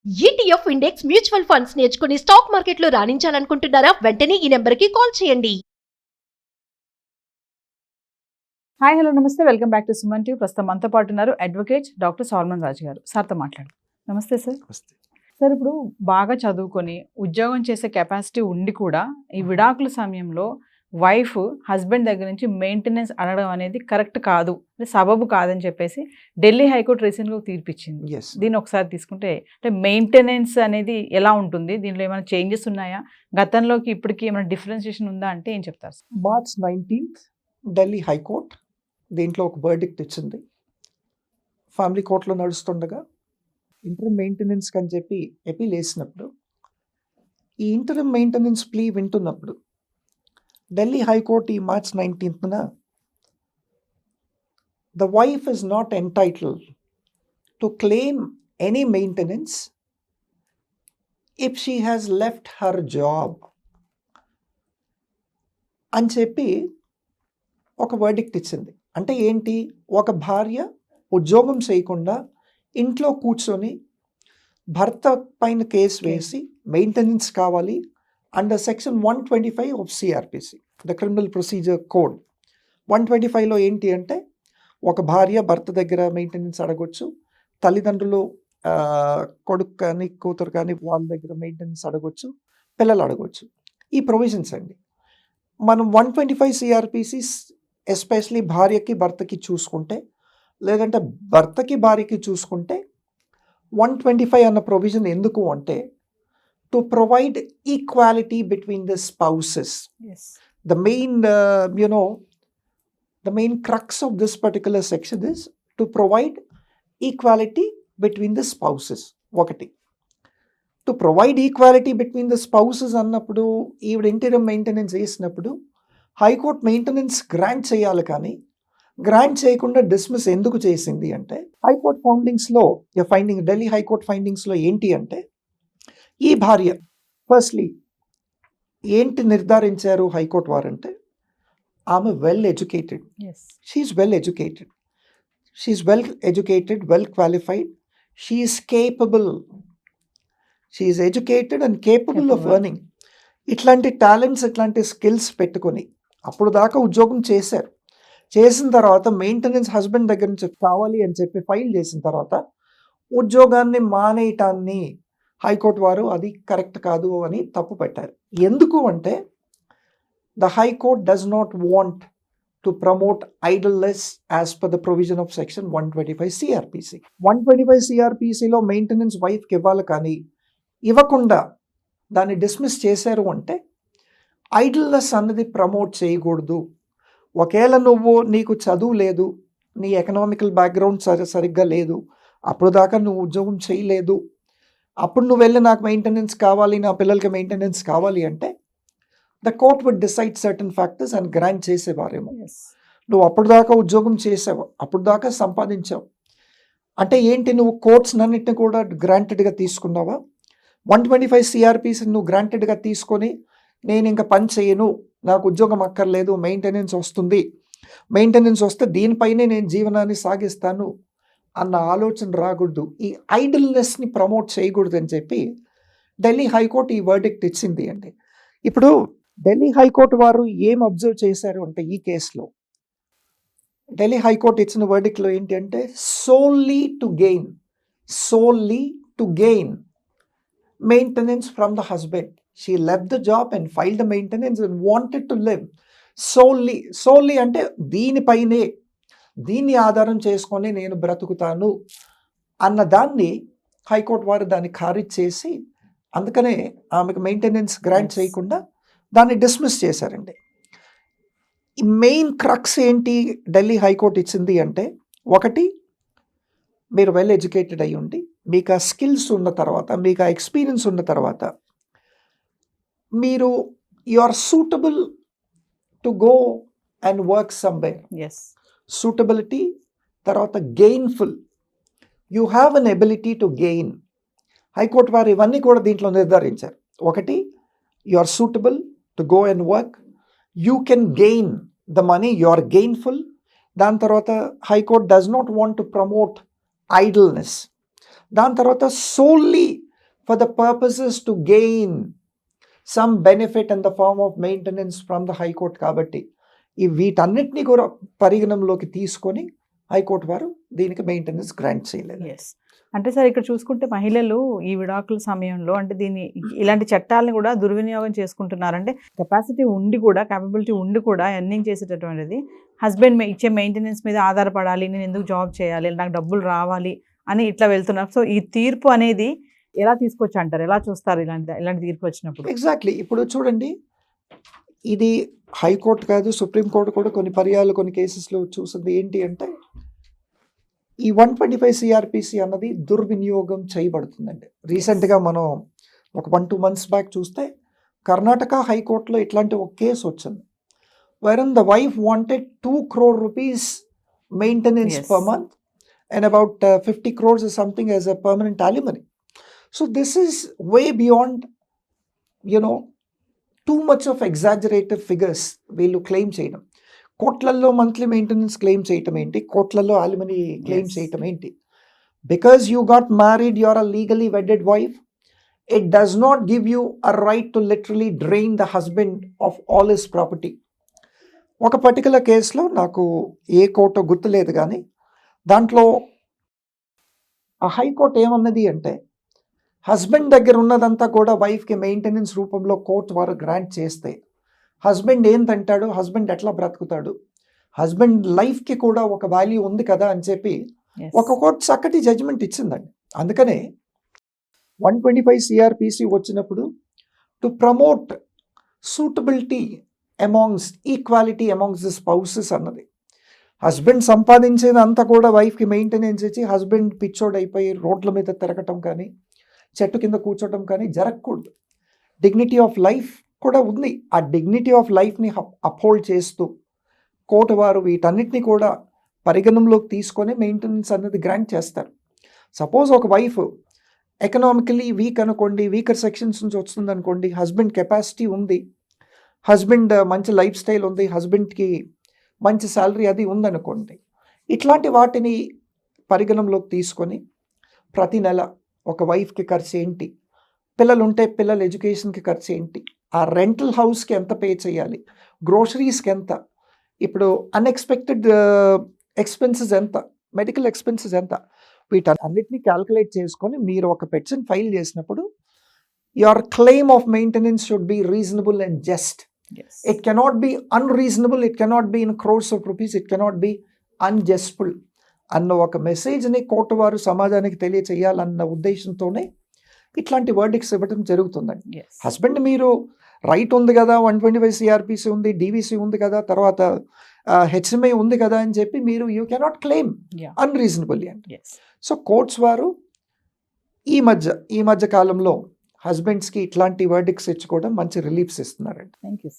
ETF index mutual funds నేర్చుకుని stock మార్కెట్లో రాణించాలనుకుంటున్నారా? వెంటనే ఈ నెంబర్కి కాల్ చేయండి. హాయ్ హలో నమస్తే, welcome back to Suman TV. ప్రస్తుతం మనతో పాటు ఉన్నారు అడ్వకేట్ డాక్టర్ సాల్మన్ రాజు గారు. సార్తో మాట్లాడు. నమస్తే సార్. సార్, ఇప్పుడు బాగా చదువుకొని ఉద్యోగం చేసే కెపాసిటీ ఉండి కూడా ఈ విడాకుల సమయంలో వైఫ్ హస్బెండ్ దగ్గర నుంచి మెయింటెనెన్స్ అడగడం అనేది కరెక్ట్ కాదు, సబబు కాదని చెప్పేసి ఢిల్లీ హైకోర్టు రీసెంట్గా తీర్పిచ్చింది. దీన్ని ఒకసారి తీసుకుంటే అంటే మెయింటెనెన్స్ అనేది ఎలా ఉంటుంది, దీనిలో ఏమైనా చేంజెస్ ఉన్నాయా, గతంలోకి ఇప్పటికి ఏమైనా డిఫరెన్షియేషన్ ఉందా అంటే ఏం చెప్తారు? మార్చ్ 19th ఢిల్లీ హైకోర్ట్ దీంట్లో ఒక వర్డిక్ట్ ఇచ్చింది. ఫ్యామిలీ కోర్టులో నడుస్తుండగా ఇంటరమ్ మెయింటెనెన్స్ అని చెప్పి ఎపీల్ వేసినప్పుడు, ఈ ఇంటరమ్ మెయింటెనెన్స్ ప్లీ వింటున్నప్పుడు ఢిల్లీ హైకోర్టు ఈ March 19th the wife is not entitled to claim any maintenance if she has left her job అని చెప్పి ఒక వర్డిక్ట్ ఇచ్చింది. అంటే ఏంటి, ఒక భార్య ఉద్యోగం చేయకుండా ఇంట్లో కూర్చొని భర్త పైన కేసు వేసి మెయింటెనెన్స్ కావాలి under section 125 of CrPC, the criminal procedure code. 125లో ఏంటి అంటే, ఒక భార్య భర్త దగ్గర మెయింటెనెన్స్ అడగొచ్చు, తల్లిదండ్రులు కొడుకు కానీ కూతురు కానీ వాళ్ళ దగ్గర మెయింటెనెన్స్ అడగొచ్చు, పిల్లలు అడగొచ్చు. ఈ ప్రొవిజన్స్ అండి. మనం 125 సిఆర్పిసి ఎస్పెషలీ భార్యకి భర్తకి చూసుకుంటే, లేదంటే భర్తకి భార్యకి చూసుకుంటే 125 అన్న ప్రొవిజన్ ఎందుకు అంటే, to provide equality between the spouses. The main crux of this particular section is to provide equality between the spouses. ఒకటి, to provide equality between the spouses అన్నప్పుడు ఈవిడ ఇంటీరియర్ మెయింటెనెన్స్ వేసినప్పుడు హైకోర్టు మెయింటెనెన్స్ గ్రాంట్ చేయాలి, కానీ grant చేయకుండా dismiss ఎందుకు చేసింది అంటే, హైకోర్టు ఫైండింగ్ ఢిల్లీ హైకోర్టు ఫైండింగ్స్లో ఏంటి అంటే, ఈ భార్య ఫస్ట్లీ ఏంటి నిర్ధారించారు హైకోర్టు వారంటే, ఆమె well educated, she's well educated, well qualified, she's capable, she's educated and capable of earning. ఇట్లాంటి టాలెంట్స్, ఇట్లాంటి స్కిల్స్ పెట్టుకొని అప్పుడు దాకా ఉద్యోగం చేశారు. చేసిన తర్వాత మెయింటెనెన్స్ హస్బెండ్ దగ్గర నుంచి కావాలి అని చెప్పి ఫైల్ చేసిన తర్వాత ఉద్యోగాన్ని మానేయటాన్ని హైకోర్టు వారు అది కరెక్ట్ కాదు అని తప్పు పెట్టారు. ఎందుకు అంటే, the high court does not want to promote idleness as per the provision of section 125 CrPC. 125 సిఆర్పిసిలో మెయింటెనెన్స్ వైఫ్కి ఇవ్వాలి, కానీ ఇవ్వకుండా దాన్ని డిస్మిస్ చేశారు అంటే ఐడల్నెస్ అన్నది ప్రమోట్ చేయకూడదు. ఒకవేళ నీకు చదువు లేదు, నీ ఎకనామికల్ బ్యాక్గ్రౌండ్ సరిగ్గా లేదు, అప్పుడు దాకా నువ్వు ఉద్యోగం చేయలేదు, అప్పుడు నువ్వు వెళ్ళి నాకు మెయింటెనెన్స్ కావాలి, నా పిల్లలకి మెయింటెనెన్స్ కావాలి అంటే the court would decide certain factors and grant చేసేవారేమో. నువ్వు అప్పుడు దాకా ఉద్యోగం చేసావు, అప్పుడు దాకా సంపాదించావు అంటే ఏంటి, నువ్వు కోర్ట్స్ అన్నింటినీ కూడా గ్రాంటెడ్గా తీసుకున్నావా? 125 సిఆర్పిసి నువ్వు గ్రాంటెడ్గా తీసుకొని నేను ఇంకా పని చేయను, నాకు ఉద్యోగం అక్కర్లేదు, మెయింటెనెన్స్ వస్తే దీనిపైనే నేను జీవనాన్ని సాగిస్తాను అన్న ఆలోచన రాకూడదు, ఈ ఐడల్నెస్ని ప్రమోట్ చేయకూడదు అని చెప్పి ఢిల్లీ హైకోర్టు ఈ వర్డిక్ట్ ఇచ్చింది అండి. ఇప్పుడు ఢిల్లీ హైకోర్టు వారు ఏం అబ్జర్వ్ చేశారు అంటే, ఈ కేసులో ఢిల్లీ హైకోర్టు ఇచ్చిన వర్డిక్ట్లో ఏంటి అంటే, solely to gain maintenance from the husband. She left the job and filed the maintenance and wanted to live solely అంటే దీన్ని ఆధారం చేసుకొని నేను బ్రతుకుతాను అన్న దాన్ని హైకోర్టు వారు దాన్ని ఖారిజ్ చేసి, అందుకనే ఆమెకు మెయింటెనెన్స్ గ్రాంట్ చేయకుండా దాన్ని డిస్మిస్ చేశారండి. ఈ మెయిన్ క్రక్స్ ఏంటి ఢిల్లీ హైకోర్టు ఇచ్చింది అంటే, ఒకటి, మీరు వెల్ ఎడ్యుకేటెడ్ అయి ఉండి మీకు ఆ స్కిల్స్ ఉన్న తర్వాత, మీకు ఆ ఎక్స్పీరియన్స్ ఉన్న తర్వాత, మీరు you are suitable to go and work somewhere. Suitability, తర్వాత gainful, you have an ability to gain. High court వారు ఇవన్నీ కూడా దీంట్లో నిర్ధారించారు. ఒకటి, you are suitable to go and work, you can gain the money, you are gainful. దాని తర్వాత high court does not want to promote idleness. దాని తర్వాత solely for the purposes to gain some benefit in the form of maintenance from the High Court కాబట్టి ఈ వీటన్నిటిని కూడా పరిగణంలోకి తీసుకొని high court వారు దీనికి మెయింటెనెన్స్ గ్రాంట్ చేయలేదు. ఎస్, అంటే సార్ ఇక్కడ చూసుకుంటే మహిళలు ఈ విడాకుల సమయంలో అంటే ఇలాంటి చట్టాలను కూడా దుర్వినియోగం చేసుకుంటున్నారంటే కెపాసిటీ ఉండి కూడా క్యాపబిలిటీ ఉండి కూడా ఎర్నింగ్ చేసేటటువంటిది హస్బెండ్ ఇచ్చే మెయింటెనెన్స్ మీద ఆధారపడాలి, నేను ఎందుకు జాబ్ చేయాలి, నాకు డబ్బులు రావాలి అని ఇట్లా వెళ్తున్నారు. సో ఈ తీర్పు అనేది ఎలా తీసుకొచ్చి అంటారు, ఎలా చూస్తారు ఇలాంటి తీర్పు వచ్చినప్పుడు? ఎగ్జాక్ట్లీ. ఇప్పుడు చూడండి, ఇది హైకోర్టు కాదు, సుప్రీంకోర్టు కూడా కొన్ని పర్యాలు కొన్ని కేసెస్లో చూసింది ఏంటి అంటే ఈ 125 CRPC అన్నది దుర్వినియోగం చేయబడుతుందండి. రీసెంట్గా మనం ఒక 1-2 months బ్యాక్ చూస్తే కర్ణాటక హైకోర్టులో ఇట్లాంటి ఒక కేసు వచ్చింది, wherein the wife wanted 2 crore rupees maintenance per month and about 50 crores or something as a permanent alimony. So this is way beyond, too much of exaggerated figures వీళ్ళు claim చేయడం. కోట్లల్లో monthly maintenance claim చేయటం ఏంటి, కోట్లలో alimony claim చేయటం ఏంటి? Because you got married, you are a legally wedded wife, it does not give you a right to literally drain the husband of all his property. ఒక particular కేసులో నాకు ఏ కోర్టో గుర్తులేదు కానీ దాంట్లో ఆ హైకోర్టు ఏమన్నది అంటే హస్బెండ్ దగ్గర ఉన్నదంతా కూడా వైఫ్కి మెయింటెనెన్స్ రూపంలో కోర్టు వారు గ్రాంట్ చేస్తే హస్బెండ్ ఏంటంటాడు, హస్బెండ్ ఎట్లా బ్రతుకుతాడు, హస్బెండ్ లైఫ్కి కూడా ఒక వాల్యూ ఉంది కదా అని చెప్పి ఒక కోర్టు చక్కటి జడ్జిమెంట్ ఇచ్చిందండి. అందుకనే 125 CRPC వచ్చినప్పుడు to promote suitability amongst equality amongst the spouses అన్నది. హస్బెండ్ సంపాదించేది అంతా కూడా వైఫ్కి మెయింటెనెన్స్ ఇచ్చి హస్బెండ్ పిచ్చోడ్ అయిపోయి రోడ్ల మీద తిరగటం కానీ చెట్టు కింద కూర్చోటం కానీ జరగకూడదు. డిగ్నిటీ ఆఫ్ లైఫ్ కూడా ఉంది. ఆ డిగ్నిటీ ఆఫ్ లైఫ్ని అప్హోల్డ్ చేస్తూ కోర్టు వారు వీటన్నిటిని కూడా పరిగణంలోకి తీసుకొని మెయింటెనెన్స్ అనేది గ్రాంట్ చేస్తారు. సపోజ్ ఒక వైఫ్ ఎకనామికలీ వీక్ అనుకోండి, వీకర్ సెక్షన్స్ నుంచి వస్తుంది అనుకోండి, హస్బెండ్ కెపాసిటీ ఉంది, హస్బెండ్ మంచి లైఫ్ స్టైల్ ఉంది, హస్బెండ్కి మంచి శాలరీ అది ఉందనుకోండి, ఇట్లాంటి వాటిని పరిగణంలోకి తీసుకొని ప్రతి నెల ఒక వైఫ్కి ఖర్చు ఏంటి, పిల్లలు ఉంటే పిల్లల ఎడ్యుకేషన్కి ఖర్చు ఏంటి, ఆ రెంటల్ హౌస్కి ఎంత పే చేయాలి, గ్రోసరీస్కి ఎంత, ఇప్పుడు అన్ఎక్స్పెక్టెడ్ ఎక్స్పెన్సెస్ ఎంత, మెడికల్ ఎక్స్పెన్సెస్ ఎంత, వీటన్నిటిని క్యాల్కులేట్ చేసుకొని మీరు ఒక పెటిషన్ ఫైల్ చేసినప్పుడు your claim of maintenance should be reasonable and just. It cannot be unreasonable, it cannot be in crores of rupees, it cannot be unjustful అన్న ఒక మెసేజ్ని కోర్టు వారు సమాజానికి తెలియచేయాలన్న ఉద్దేశంతోనే ఇట్లాంటి వర్డిక్స్ ఇవ్వడం జరుగుతుందండి. హస్బెండ్ మీరు రైట్ ఉంది కదా, 125 CRPC ఉంది, DVC ఉంది కదా, తర్వాత HMI ఉంది కదా అని చెప్పి మీరు యూ కెనాట్ క్లెయిమ్ అన్రీజనబుల్లీ అండి. సో కోర్ట్స్ వారు ఈ మధ్య కాలంలో హస్బెండ్స్కి ఇట్లాంటి వర్డిక్స్ ఇచ్చుకోవడం మంచి రిలీఫ్స్ ఇస్తున్నారండి. Thank you.